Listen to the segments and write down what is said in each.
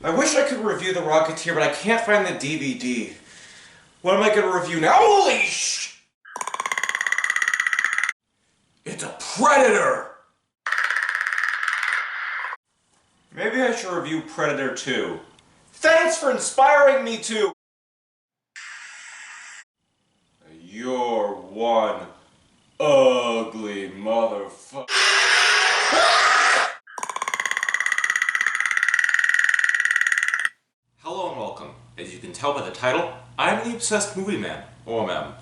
I wish I could review The Rocketeer, but I can't find the DVD. What am I gonna review now? Holy sh! It's a Predator! Maybe I should review Predator 2. Thanks for inspiring me to... You're one ugly motherfucker. Hello and welcome. As you can tell by the title, I'm the Obsessed Movie Man, O.M.M.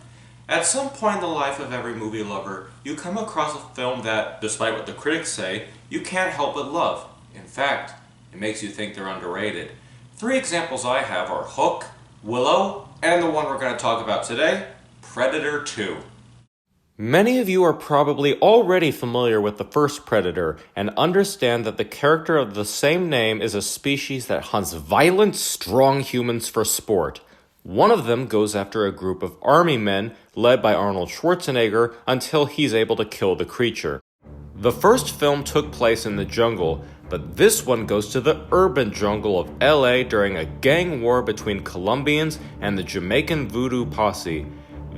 At some point in the life of every movie lover, you come across a film that, despite what the critics say, you can't help but love. In fact, it makes you think they're underrated. 3 examples I have are Hook, Willow, and the one we're going to talk about today, Predator 2. Many of you are probably already familiar with the first Predator and understand that the character of the same name is a species that hunts violent, strong humans for sport. One of them goes after a group of army men led by Arnold Schwarzenegger until he's able to kill the creature. The first film took place in the jungle, but this one goes to the urban jungle of LA during a gang war between Colombians and the Jamaican voodoo posse.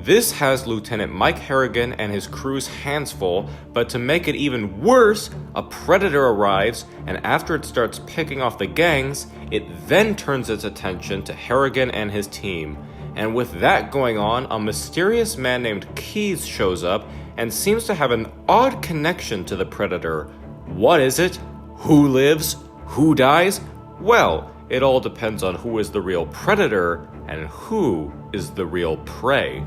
This has Lieutenant Mike Harrigan and his crew's hands full, but to make it even worse, a predator arrives, and after it starts picking off the gangs, it then turns its attention to Harrigan and his team. And with that going on, a mysterious man named Keys shows up and seems to have an odd connection to the predator. What is it? Who lives? Who dies? Well, it all depends on who is the real predator and who is the real prey.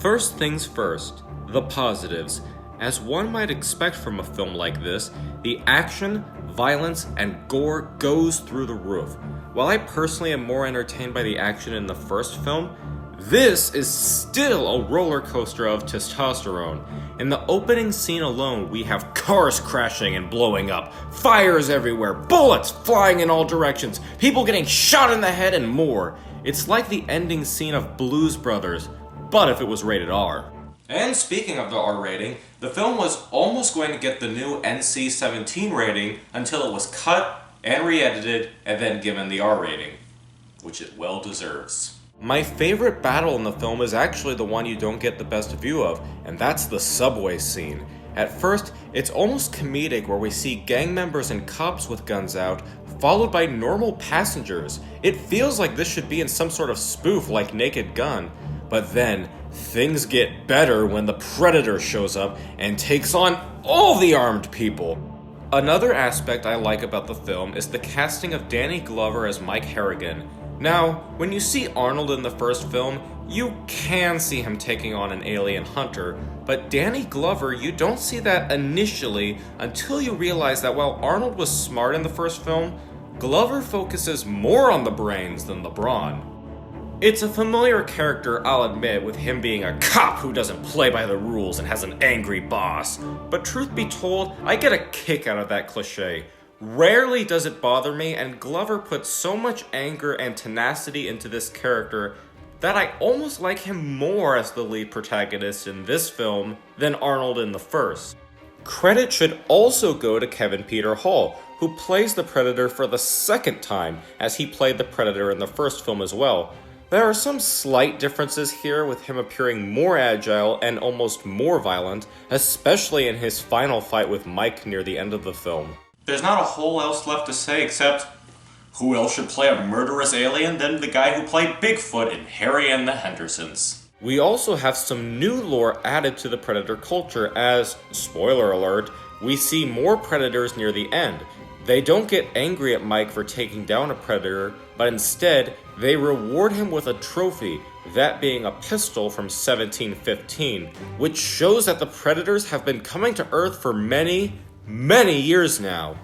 First things first, the positives. As one might expect from a film like this, the action, violence, and gore goes through the roof. While I personally am more entertained by the action in the first film, this is still a roller coaster of testosterone. In the opening scene alone, we have cars crashing and blowing up, fires everywhere, bullets flying in all directions, people getting shot in the head, and more. It's like the ending scene of Blues Brothers, but if it was rated R. And speaking of the R rating, the film was almost going to get the new NC-17 rating until it was cut and re-edited and then given the R rating, which it well deserves. My favorite battle in the film is actually the one you don't get the best view of, and that's the subway scene. At first, it's almost comedic where we see gang members and cops with guns out, followed by normal passengers. It feels like this should be in some sort of spoof like Naked Gun. But then, things get better when the Predator shows up and takes on all the armed people. Another aspect I like about the film is the casting of Danny Glover as Mike Harrigan. Now, when you see Arnold in the first film, you can see him taking on an alien hunter, but Danny Glover, you don't see that initially until you realize that while Arnold was smart in the first film, Glover focuses more on the brains than the brawn. It's a familiar character, I'll admit, with him being a cop who doesn't play by the rules and has an angry boss. But truth be told, I get a kick out of that cliche. Rarely does it bother me, and Glover puts so much anger and tenacity into this character that I almost like him more as the lead protagonist in this film than Arnold in the first. Credit should also go to Kevin Peter Hall, who plays the Predator for the second time, as he played the Predator in the first film as well. There are some slight differences here, with him appearing more agile and almost more violent, especially in his final fight with Mike near the end of the film. There's not a whole else left to say except, who else should play a murderous alien than the guy who played Bigfoot in Harry and the Hendersons? We also have some new lore added to the Predator culture as, spoiler alert, we see more Predators near the end. They don't get angry at Mike for taking down a Predator, but instead, they reward him with a trophy, that being a pistol from 1715, which shows that the Predators have been coming to Earth for many years now.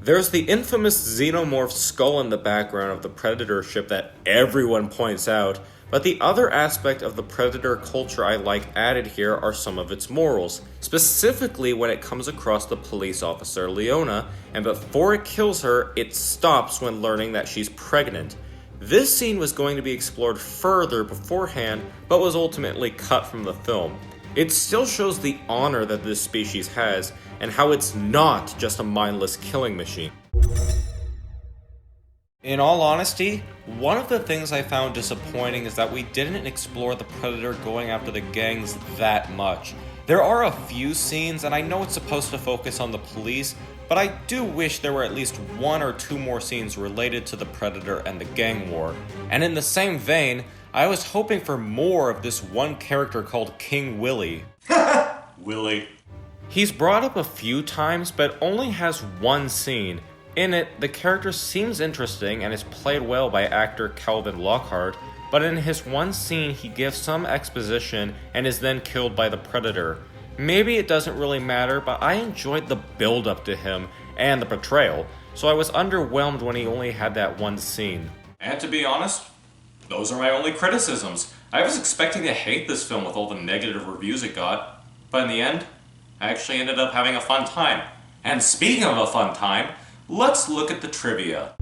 There's the infamous xenomorph skull in the background of the Predator ship that everyone points out, but the other aspect of the Predator culture I like added here are some of its morals, specifically when it comes across the police officer Leona, and before it kills her, it stops when learning that she's pregnant. This scene was going to be explored further beforehand, but was ultimately cut from the film. It still shows the honor that this species has, and how it's not just a mindless killing machine. In all honesty, one of the things I found disappointing is that we didn't explore the Predator going after the gangs that much. There are a few scenes, and I know it's supposed to focus on the police, but I do wish there were at least one or two more scenes related to the Predator and the gang war. And in the same vein, I was hoping for more of this one character called King Willie. Willie. He's brought up a few times, but only has one scene. In it, the character seems interesting and is played well by actor Calvin Lockhart, but in his one scene he gives some exposition and is then killed by the Predator. Maybe it doesn't really matter, but I enjoyed the build-up to him and the portrayal, so I was underwhelmed when he only had that one scene. And to be honest, those are my only criticisms. I was expecting to hate this film with all the negative reviews it got, but in the end, I actually ended up having a fun time. And speaking of a fun time, let's look at the trivia.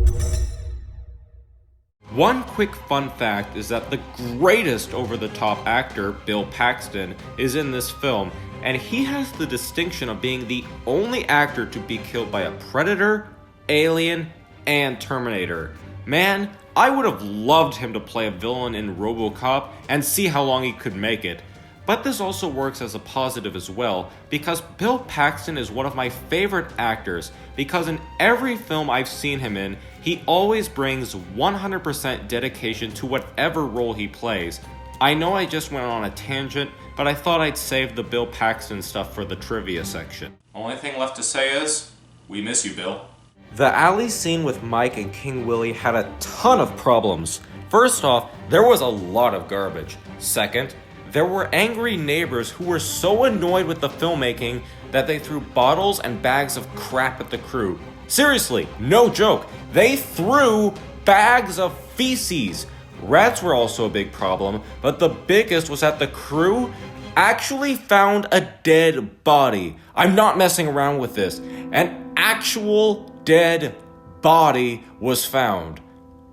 One quick fun fact is that the greatest over-the-top actor, Bill Paxton, is in this film, and he has the distinction of being the only actor to be killed by a Predator, Alien, and Terminator. Man, I would have loved him to play a villain in RoboCop and see how long he could make it. But this also works as a positive as well, because Bill Paxton is one of my favorite actors, because in every film I've seen him in, he always brings 100% dedication to whatever role he plays. I know I just went on a tangent, but I thought I'd save the Bill Paxton stuff for the trivia section. Only thing left to say is, we miss you, Bill. The alley scene with Mike and King Willie had a ton of problems. First off, there was a lot of garbage. Second, there were angry neighbors who were so annoyed with the filmmaking that they threw bottles and bags of crap at the crew. Seriously, no joke, they threw bags of feces. Rats were also a big problem, but the biggest was that the crew actually found a dead body. I'm not messing around with this. An actual dead body was found.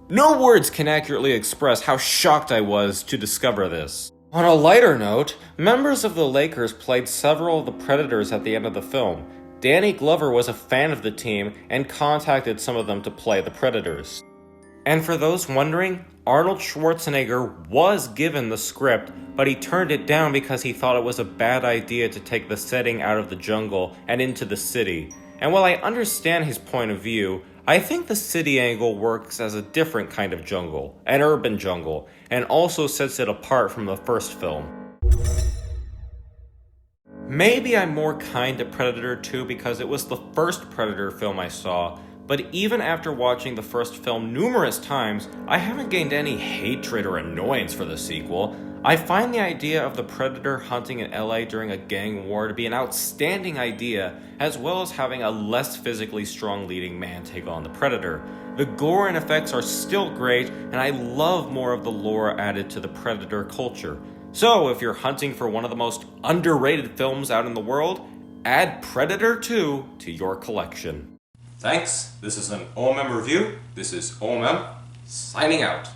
No words can accurately express how shocked I was to discover this. On a lighter note, members of the Lakers played several of the Predators at the end of the film. Danny Glover was a fan of the team and contacted some of them to play the Predators. And for those wondering, Arnold Schwarzenegger was given the script, but he turned it down because he thought it was a bad idea to take the setting out of the jungle and into the city. And while I understand his point of view, I think the city angle works as a different kind of jungle, an urban jungle, and also sets it apart from the first film. Maybe I'm more kind to Predator 2 because it was the first Predator film I saw, but even after watching the first film numerous times, I haven't gained any hatred or annoyance for the sequel. I find the idea of the Predator hunting in LA during a gang war to be an outstanding idea, as well as having a less physically strong leading man take on the Predator. The gore and effects are still great, and I love more of the lore added to the Predator culture. So, if you're hunting for one of the most underrated films out in the world, add Predator 2 to your collection. Thanks. This is an O.M.M review. This is O.M.M signing out.